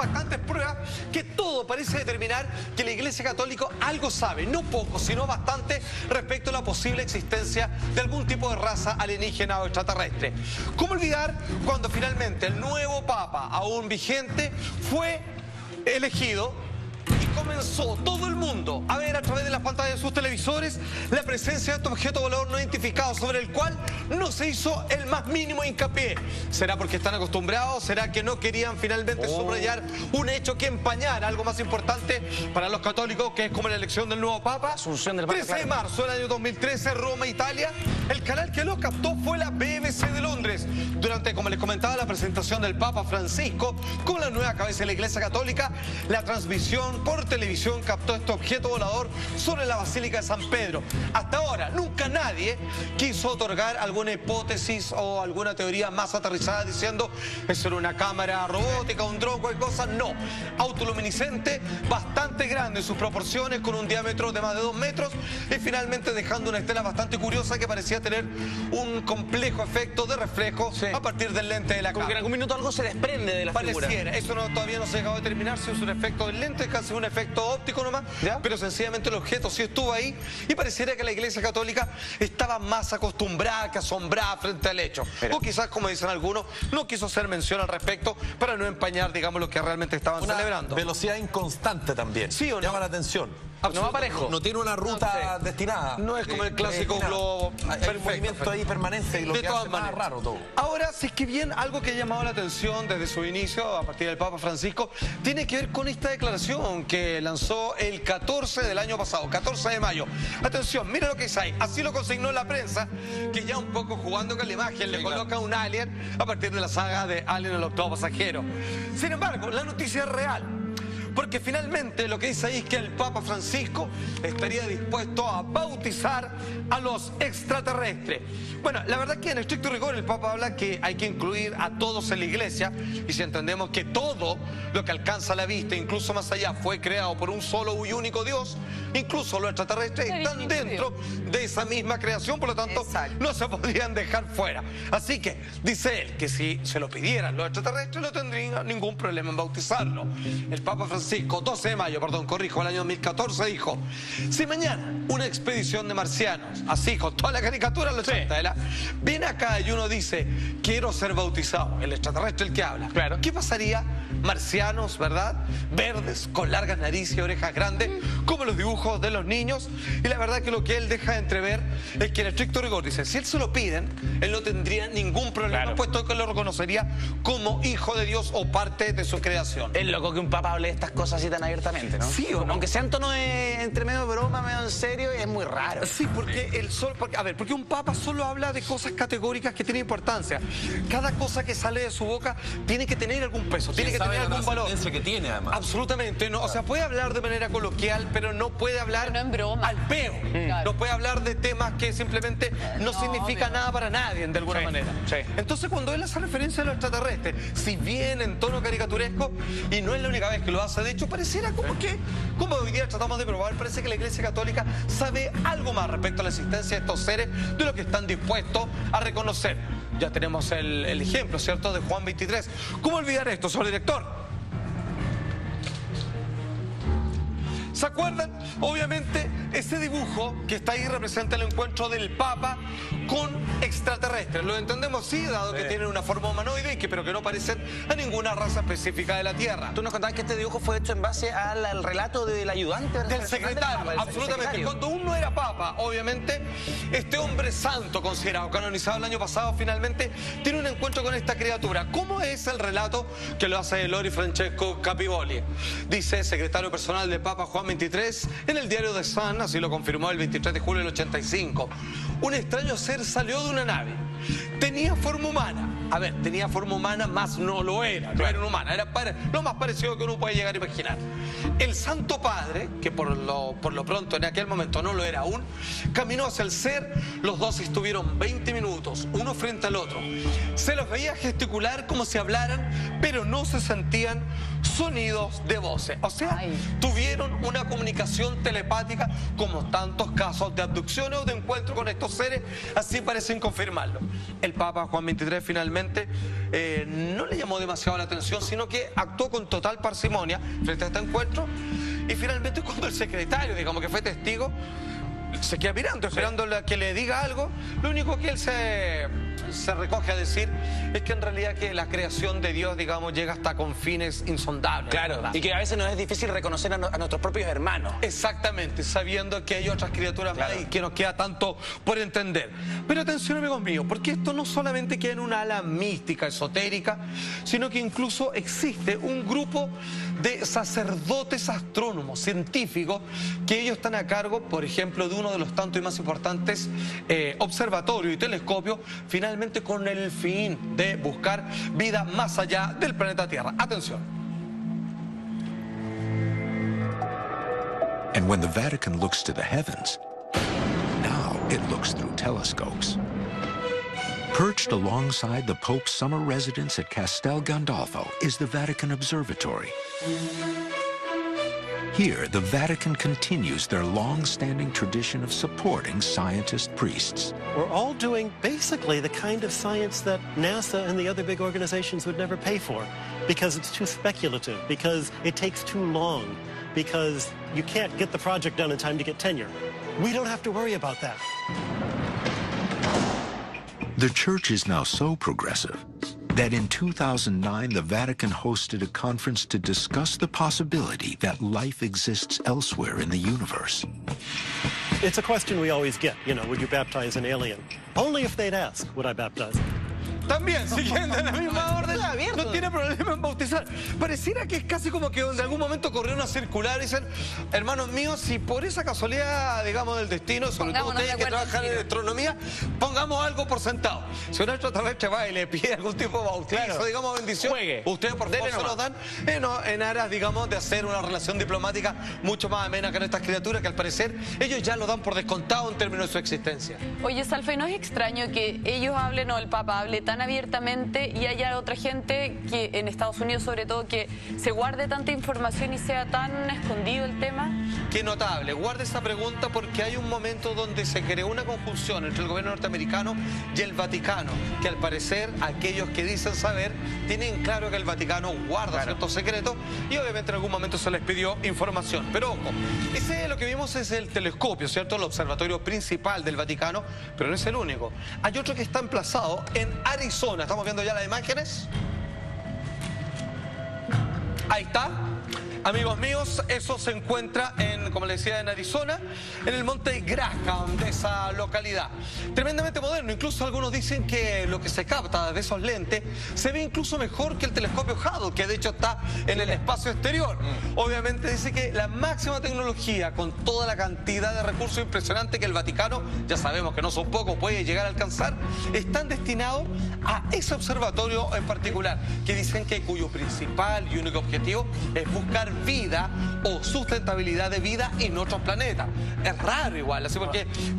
bastantes pruebas que todo parece determinar que la Iglesia Católica algo sabe, no poco, sino bastante, respecto a la posible existencia de algún tipo de raza alienígena o extraterrestre. ¿Cómo olvidar cuando finalmente el nuevo Papa, aún vigente, fue elegido? Y comenzó todo el mundo a ver a través de las pantallas de sus televisores la presencia de este objeto volador no identificado sobre el cual no se hizo el más mínimo hincapié. ¿Será porque están acostumbrados? ¿Será que no querían finalmente subrayar un hecho que empañara algo más importante para los católicos, que es como la elección del nuevo Papa? Asunción del Papa, 13 de marzo del año 2013, Roma, Italia. El canal que lo captó fue la BBC de Londres. Durante, como les comentaba, la presentación del Papa Francisco con la nueva cabeza de la Iglesia Católica, la transmisión por televisión captó este objeto volador sobre la Basílica de San Pedro. Hasta ahora, nunca nadie quiso otorgar alguna hipótesis o alguna teoría más aterrizada diciendo eso era una cámara robótica, un dron, cualquier cosa. No, autoluminiscente, bastante grande en sus proporciones, con un diámetro de más de 2 metros y finalmente dejando una estela bastante curiosa que parecía tener un complejo efecto de reflejo a partir del lente de la cámara. Como que en algún minuto algo se desprende de la figura. Eso todavía no se ha llegado a determinar si es un efecto del lente, casi un efecto óptico nomás, pero sencillamente el objeto sí estuvo ahí y pareciera que la Iglesia Católica estaba más acostumbrada que asombrada frente al hecho. O quizás, como dicen algunos, no quiso hacer mención al respecto para no empañar, digamos, lo que realmente estaban celebrando. Velocidad inconstante también. ¿Sí o no? Llama la atención. No va parejo. No tiene una ruta destinada. No es como el clásico globo. Hay movimiento ahí permanente y lo que hace más raro todo. Ahora, si es que bien algo que ha llamado la atención desde su inicio, a partir del Papa Francisco, tiene que ver con esta declaración que lanzó el 14 del año pasado, 14 de mayo. Atención, mira lo que dice ahí. Así lo consignó la prensa, que ya un poco jugando con la imagen le coloca un alien a partir de la saga de Alien el octavo pasajero. Sin embargo, la noticia es real. Porque finalmente lo que dice ahí es que el Papa Francisco estaría dispuesto a bautizar a los extraterrestres. Bueno, la verdad que en estricto rigor el Papa habla que hay que incluir a todos en la Iglesia, y si entendemos que todo lo que alcanza la vista, incluso más allá, fue creado por un solo y único Dios, incluso los extraterrestres están dentro de esa misma creación, por lo tanto no se podrían dejar fuera. Así que dice él que si se lo pidieran los extraterrestres no tendrían ningún problema en bautizarlo. El Papa Francisco, 12 de mayo, perdón, corrijo, el año 2014, dijo: si mañana una expedición de marcianos, así con toda la caricatura en los 80, viene acá y uno dice, quiero ser bautizado, el extraterrestre el que habla, ¿qué pasaría? Marcianos, ¿verdad? Verdes, con largas narices y orejas grandes, como los dibujos de los niños. Y la verdad que lo que él deja de entrever es que en estricto rigor, dice, si él se lo piden, él no tendría ningún problema, puesto que lo reconocería como hijo de Dios o parte de su creación. Es loco que un papa hable de estas cosas así tan abiertamente, ¿no? Sí o no. Aunque sea en tono entre medio de broma, medio en serio, es muy raro. Sí, porque porque un papa solo habla de cosas categóricas que tienen importancia. Cada cosa que sale de su boca tiene que tener algún peso, tiene que tener algún valor. Que tiene, además. Absolutamente, no, o sea, puede hablar de manera coloquial, pero no puede hablar en broma. al peo. No puede hablar de temas que simplemente no significa nada para nadie, de alguna manera. Entonces, cuando él hace referencia a los extraterrestres, si bien en tono caricaturesco, y no es la única vez que lo hace, de hecho, pareciera como que, como hoy día tratamos de probar, parece que la Iglesia Católica sabe algo más respecto a la existencia de estos seres de lo que están dispuestos a reconocer. Ya tenemos el ejemplo, ¿cierto?, de Juan 23. ¿Cómo olvidar esto, señor director? ¿Se acuerdan? Obviamente, ese dibujo que está ahí representa el encuentro del Papa con extraterrestres. Lo entendemos, sí, dado que tienen una forma humanoide, pero que no parecen a ninguna raza específica de la Tierra. Tú nos contabas que este dibujo fue hecho en base al relato del ayudante del secretario, absolutamente. Cuando uno era Papa, obviamente, este hombre santo considerado, canonizado el año pasado, finalmente tiene un encuentro con esta criatura. ¿Cómo es el relato que lo hace Lori Francesco Capivoli? Dice, secretario personal del Papa Juan 23, en el diario The Sun, así lo confirmó el 23 de julio del 85. Un extraño ser salió de una nave. Tenía forma humana. A ver, tenía forma humana, más no lo era. No era una humana, era lo más parecido que uno puede llegar a imaginar. El Santo Padre, que por lo pronto en aquel momento no lo era aún, caminó hacia el ser. Los dos estuvieron 20 minutos, uno frente al otro. Se los veía gesticular como si hablaran, pero no se sentían sonidos de voces. O sea, tuvieron una comunicación telepática como tantos casos de abducciones o de encuentro con estos seres, así parecen confirmarlo. El Papa Juan XXIII finalmente no le llamó demasiado la atención, sino que actuó con total parsimonia frente a este encuentro, y finalmente cuando el secretario, digamos que fue testigo, se queda mirando, esperando a que le diga algo, lo único que él se recoge a decir es que en realidad que la creación de Dios, digamos, llega hasta con fines insondables. Claro, y que a veces nos es difícil reconocer a nuestros propios hermanos. Exactamente, sabiendo que hay otras criaturas más y que nos queda tanto por entender. Pero atención, amigos míos, porque esto no solamente queda en una ala mística, esotérica, sino que incluso existe un grupo de sacerdotes astrónomos, científicos, que ellos están a cargo, por ejemplo, de uno de los tantos y más importantes observatorios y telescopios, finalmente con el fin de buscar vida más allá del planeta Tierra. Atención. And when the Vatican looks to the heavens, now it looks through telescopes. Perched alongside the Pope's summer residence at Castel Gandolfo is the Vatican Observatory. Here, the Vatican continues their long-standing tradition of supporting scientist priests. We're all doing basically the kind of science that NASA and the other big organizations would never pay for, because it's too speculative, because it takes too long, because you can't get the project done in time to get tenure. We don't have to worry about that. The Church is now so progressive that in 2009, the Vatican hosted a conference to discuss the possibility that life exists elsewhere in the universe. It's a question we always get, you know, would you baptize an alien? Only if they'd ask, would I baptize them? También, siguiendo en la misma orden, no tiene problema en bautizar. Pareciera que es casi como que en algún momento corrió una circular y dicen, hermanos míos, si por esa casualidad, digamos, del destino, sobre todo ustedes que trabajan en astronomía, pongamos algo por sentado. Si un extraterrestre va y le pide algún tipo de bautizo, digamos, bendición, ustedes por favor se los dan en aras, digamos, de hacer una relación diplomática mucho más amena con estas criaturas que al parecer ellos ya lo dan por descontado en términos de su existencia. Oye, Salfa, ¿y no es extraño que ellos hablen o el Papa hable tan abiertamente y haya otra gente que en Estados Unidos sobre todo que se guarde tanta información y sea tan escondido el tema? Qué notable, guarde esa pregunta porque hay un momento donde se creó una conjunción entre el gobierno norteamericano y el Vaticano, que al parecer aquellos que dicen saber tienen claro que el Vaticano guarda ciertos secretos y obviamente en algún momento se les pidió información. Pero ojo, ese lo que vimos es el telescopio, ¿cierto? El observatorio principal del Vaticano, pero no es el único. Hay otro que está emplazado en Arizona. ¿Estamos viendo ya las imágenes? Ahí está. Amigos míos, eso se encuentra en, como les decía, en Arizona, en el monte Graham de esa localidad. Tremendamente moderno, incluso algunos dicen que lo que se capta de esos lentes se ve incluso mejor que el telescopio Hubble, que de hecho está en el espacio exterior. Obviamente dice que la máxima tecnología, con toda la cantidad de recursos impresionantes que el Vaticano, ya sabemos que no son pocos, puede llegar a alcanzar, están destinados a ese observatorio en particular, que dicen que cuyo principal y único objetivo es buscar vida o sustentabilidad de vida en otros planetas. Es raro igual, así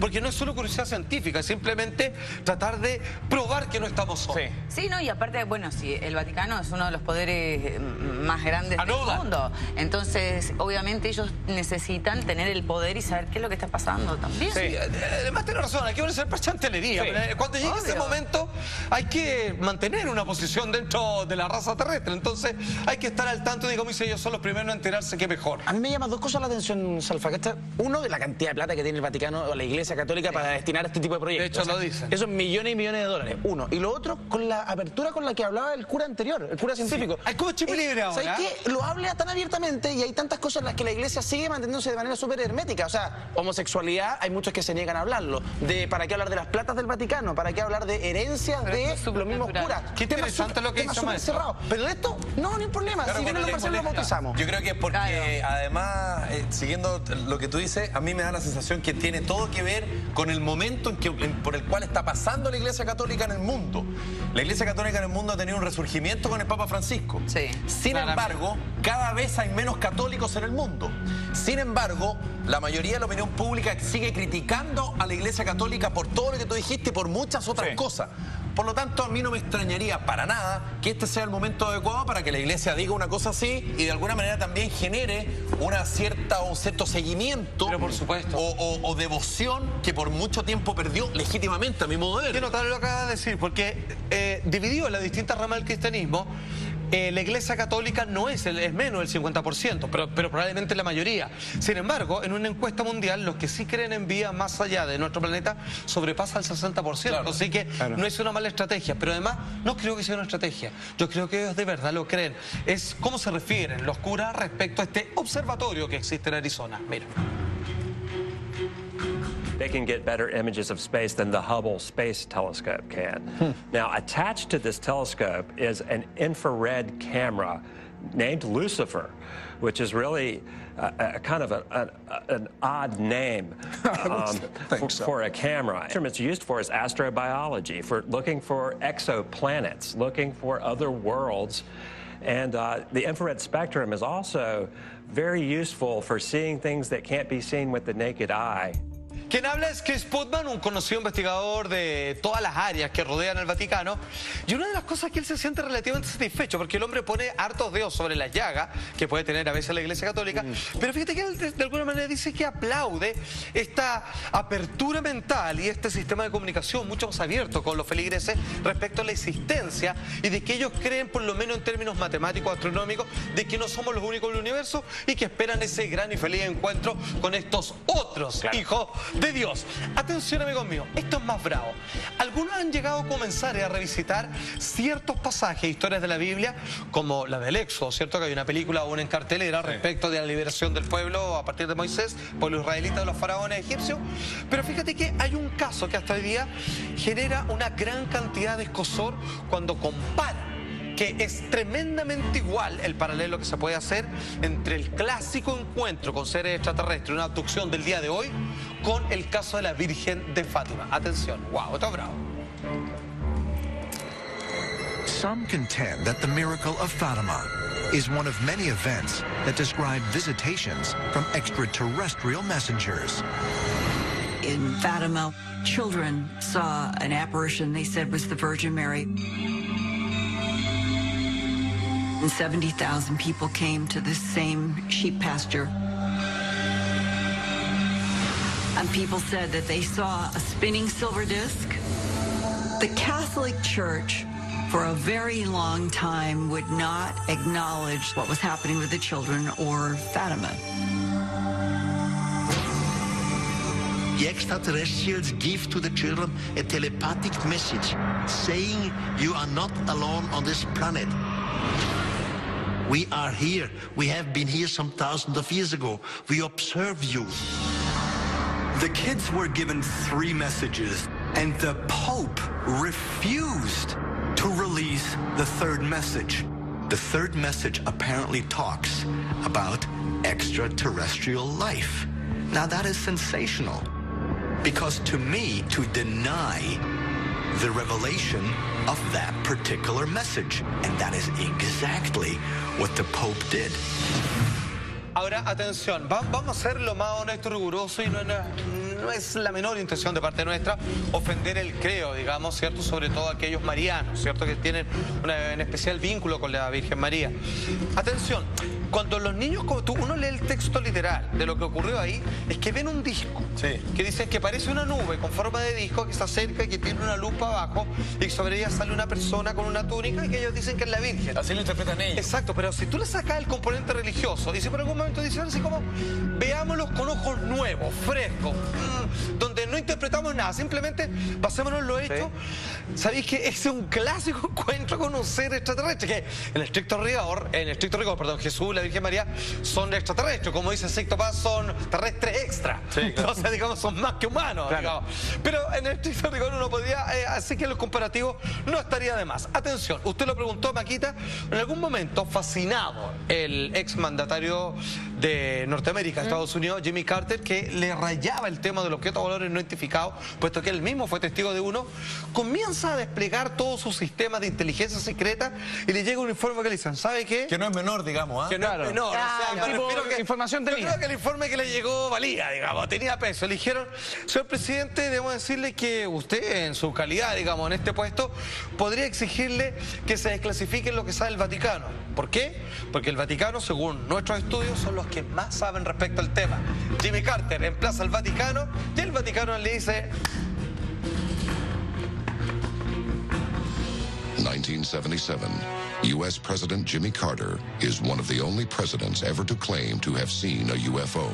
porque no es solo curiosidad científica, es simplemente tratar de probar que no estamos solos. Sí, no, y aparte, bueno, sí, el Vaticano es uno de los poderes más grandes del mundo. Entonces, obviamente ellos necesitan tener el poder y saber qué es lo que está pasando también. Sí, además tiene razón, hay que ponerse el chantellería. Cuando llegue ese momento hay que mantener una posición dentro de la raza terrestre, entonces hay que estar al tanto, digamos, y ellos son los primeros a enterarse, que mejor. A mí me llama dos cosas la atención, Salfa, que uno, de la cantidad de plata que tiene el Vaticano o la Iglesia Católica para destinar a este tipo de proyectos. De hecho, lo dicen. Esos millones y millones de dólares, uno. Y lo otro, con la apertura con la que hablaba el cura anterior, el cura científico. Hay como chip libre ahora. ¿Sabes qué? Lo habla tan abiertamente y hay tantas cosas en las que la Iglesia sigue manteniéndose de manera súper hermética. O sea, homosexualidad, hay muchos que se niegan a hablarlo. ¿Para qué hablar de las platas del Vaticano? ¿Para qué hablar de herencias de los mismos curas? Qué interesante lo que dice cerrado. Pero de esto, no hay problema. Si vienen los marcianos, lo bautizamos. Yo creo que es porque, además, siguiendo lo que tú dices, a mí me da la sensación que tiene todo que ver con el momento por el cual está pasando la Iglesia Católica en el mundo. La Iglesia Católica en el mundo ha tenido un resurgimiento con el Papa Francisco. Sin embargo, cada vez hay menos católicos en el mundo. Sin embargo, la mayoría de la opinión pública sigue criticando a la Iglesia Católica por todo lo que tú dijiste y por muchas otras cosas. Por lo tanto, a mí no me extrañaría para nada que este sea el momento adecuado para que la iglesia diga una cosa así y de alguna manera también genere un cierto seguimiento. Pero por supuesto. O devoción que por mucho tiempo perdió legítimamente, a mi modo de ver. Qué notable lo que acaba de decir, porque dividido en las distintas ramas del cristianismo, la Iglesia Católica no es menos del 50%, pero probablemente la mayoría. Sin embargo, en una encuesta mundial, los que sí creen en vida más allá de nuestro planeta sobrepasa el 60%. Claro, así que no es una mala estrategia, pero además no creo que sea una estrategia. Yo creo que ellos de verdad lo creen. Es cómo se refieren los curas respecto a este observatorio que existe en Arizona. Mira. They can get better images of space than the Hubble Space Telescope can. Now, attached to this telescope is an infrared camera named Lucifer, which is really kind of an odd name for a camera. It's used for is astrobiology, for looking for exoplanets, looking for other worlds. And the infrared spectrum is also very useful for seeing things that can't be seen with the naked eye. Quien habla es Chris Putman, un conocido investigador de todas las áreas que rodean al Vaticano. Y una de las cosas que él se siente relativamente satisfecho, porque el hombre pone hartos dedos sobre las llagas que puede tener a veces la Iglesia Católica. Pero fíjate que él de alguna manera dice que aplaude esta apertura mental y este sistema de comunicación mucho más abierto con los feligreses respecto a la existencia y de que ellos creen, por lo menos en términos matemáticos, astronómicos, de que no somos los únicos del universo y que esperan ese gran y feliz encuentro con estos otros hijos de Dios. Atención, amigos míos, esto es más bravo. Algunos han llegado a comenzar a revisitar ciertos pasajes, historias de la Biblia, como la del Éxodo, ¿cierto? Que hay una película aún en cartelera respecto de la liberación del pueblo a partir de Moisés, pueblo israelita de los faraones egipcios. Pero fíjate que hay un caso que hasta hoy día genera una gran cantidad de escozor cuando compara que es tremendamente igual el paralelo que se puede hacer entre el clásico encuentro con seres extraterrestres, una abducción del día de hoy, con el caso de la Virgen de Fátima. Atención, wow, esto es bravo. Some contend that the miracle of Fatima is one of many events that describe visitations from extraterrestrial messengers. In Fatima, children saw an apparition they said was the Virgin Mary. And 70,000 people came to this same sheep pasture. And people said that they saw a spinning silver disc. The Catholic Church, for a very long time, would not acknowledge what was happening with the children or Fatima. The extraterrestrials give to the children a telepathic message saying you are not alone on this planet. We are here. We have been here some thousands of years ago. We observe you. The kids were given 3 messages, and the Pope refused to release the 3rd message. The 3rd message apparently talks about extraterrestrial life. Now that is sensational, because to me, to deny the revelation of that particular message, and that is exactly what the Pope did. Ahora, atención, vamos a ser lo más honesto y riguroso y no es la menor intención de parte nuestra ofender el creo, digamos, ¿cierto? Sobre todo aquellos marianos, ¿cierto? Que tienen un especial vínculo con la Virgen María. Atención, cuando los niños, como tú, uno lee el texto literal de lo que ocurrió ahí, es que ven un disco, que dicen que parece una nube con forma de disco que está cerca y que tiene una lupa abajo y sobre ella sale una persona con una túnica y que ellos dicen que es la Virgen. Así lo interpretan ellos. Exacto, pero si tú le sacas el componente religioso, dice por algún momento, dice así como, veámoslos con ojos nuevos, frescos, donde no interpretamos nada, simplemente pasémonos lo hecho. Sabéis que ese es un clásico encuentro con un ser extraterrestre, que en estricto rigor, Jesús, la Virgen María son extraterrestres, como dice Sixto Paz, son terrestres extra. Entonces, digamos, son más que humanos. Digamos. Pero en estricto rigor uno podría, así que los comparativos no estaría de más. Atención, usted lo preguntó, Maquita, en algún momento, fascinado el exmandatario de Norteamérica, Estados Unidos, Jimmy Carter, que le rayaba el tema de los objetos voladores no identificados, puesto que él mismo fue testigo de uno, comienza a desplegar todo su sistema de inteligencia secreta y le llega un informe que le dicen, ¿sabe qué? Que no es menor, digamos, ¿ah? Que no es menor. O sea, me refiero que información tenía. Yo creo que el informe que le llegó valía, digamos, tenía peso. Le dijeron, señor presidente, debemos decirle que usted, en su calidad, digamos, en este puesto, podría exigirle que se desclasifique lo que sabe el Vaticano. ¿Por qué? Porque el Vaticano, según nuestros estudios, son los que más saben respecto al tema. Jimmy Carter emplaza al Vaticano y el Vaticano le dice... 1977, U.S. President Jimmy Carter is one of the only presidents ever to claim to have seen a UFO.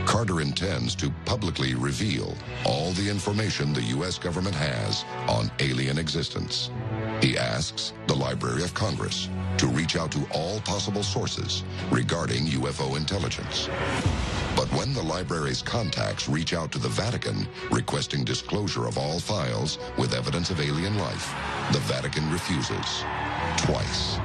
Carter intends to publicly reveal all the information the U.S. government has on alien existence. He asks the Library of Congress to reach out to all possible sources regarding UFO intelligence. But when the library's contacts reach out to the Vatican requesting disclosure of all files with evidence of alien life, the Vatican refuses twice.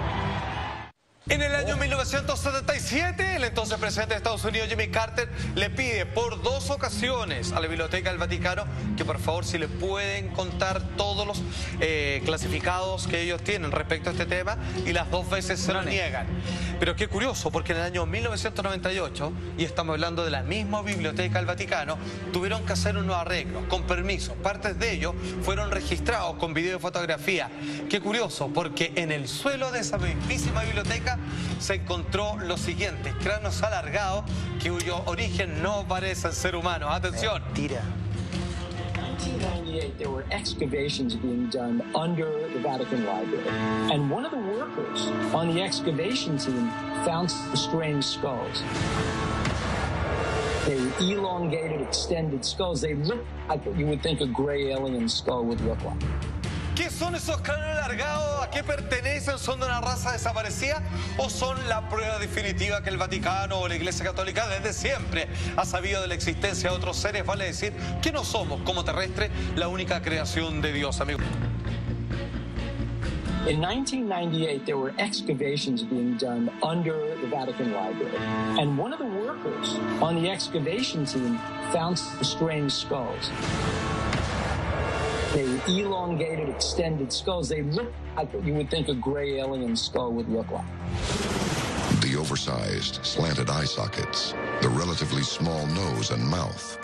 En el año 1977, el entonces presidente de Estados Unidos, Jimmy Carter, le pide por 2 ocasiones a la Biblioteca del Vaticano que por favor si le pueden contar todos los clasificados que ellos tienen respecto a este tema, y las 2 veces se lo niegan. Pero qué curioso, porque en el año 1998, y estamos hablando de la misma Biblioteca del Vaticano, tuvieron que hacer unos arreglos, con permiso. Partes de ellos fueron registrados con video y fotografía. Qué curioso, porque en el suelo de esa mismísima biblioteca se encontró lo siguiente: cráneos alargados cuyo origen no parece ser humano. Atención. Tira. In 1998, there were excavations being done under the Vatican Library. And one of the workers on the excavation team found some strange skulls. They were elongated, extended skulls. They looked like what you would think a gray alien skull would look like. ¿Qué son esos cráneos alargados? ¿A qué pertenecen? ¿Son de una raza desaparecida? ¿O son la prueba definitiva que el Vaticano o la Iglesia Católica desde siempre ha sabido de la existencia de otros seres? Vale decir que no somos, como terrestres, la única creación de Dios, amigo. In 1998, there were excavations being done under the Vatican Library. And one of the workers on the excavation team found some strange skulls. They were elongated, extended skulls. They looked like what you would think a gray alien skull would look like. The oversized, slanted eye sockets, the relatively small nose and mouth,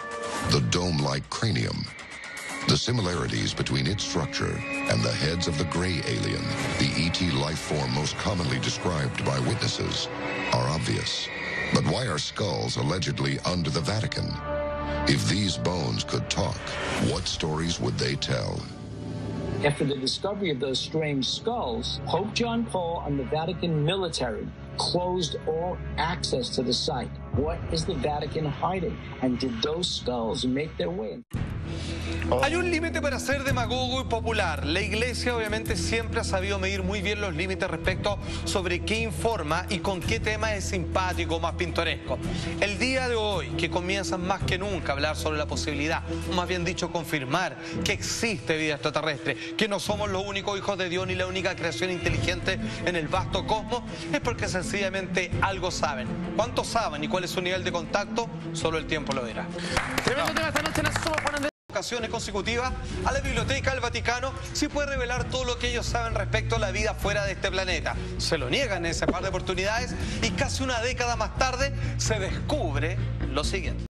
the dome-like cranium. The similarities between its structure and the heads of the gray alien, the ET life form most commonly described by witnesses, are obvious. But why are skulls allegedly under the Vatican? If these bones could talk, what stories would they tell? After the discovery of those strange skulls, Pope John Paul and the Vatican military closed all access to the site. What is the Vatican hiding? And did those skulls make their way? Hay un límite para ser demagogo y popular. La Iglesia obviamente siempre ha sabido medir muy bien los límites respecto sobre qué informa y con qué tema es simpático, más pintoresco. El día de hoy, que comienzan más que nunca a hablar sobre la posibilidad, o más bien dicho, confirmar que existe vida extraterrestre, que no somos los únicos hijos de Dios ni la única creación inteligente en el vasto cosmos, es porque sencillamente algo saben. ¿Cuánto saben y cuál es su nivel de contacto? Solo el tiempo lo dirá. Tremendo tema esta noche, nosotros somos Juan Andrés. Ocasiones consecutivas a la Biblioteca del Vaticano sí puede revelar todo lo que ellos saben respecto a la vida fuera de este planeta. Se lo niegan en ese par de oportunidades y casi una década más tarde se descubre lo siguiente.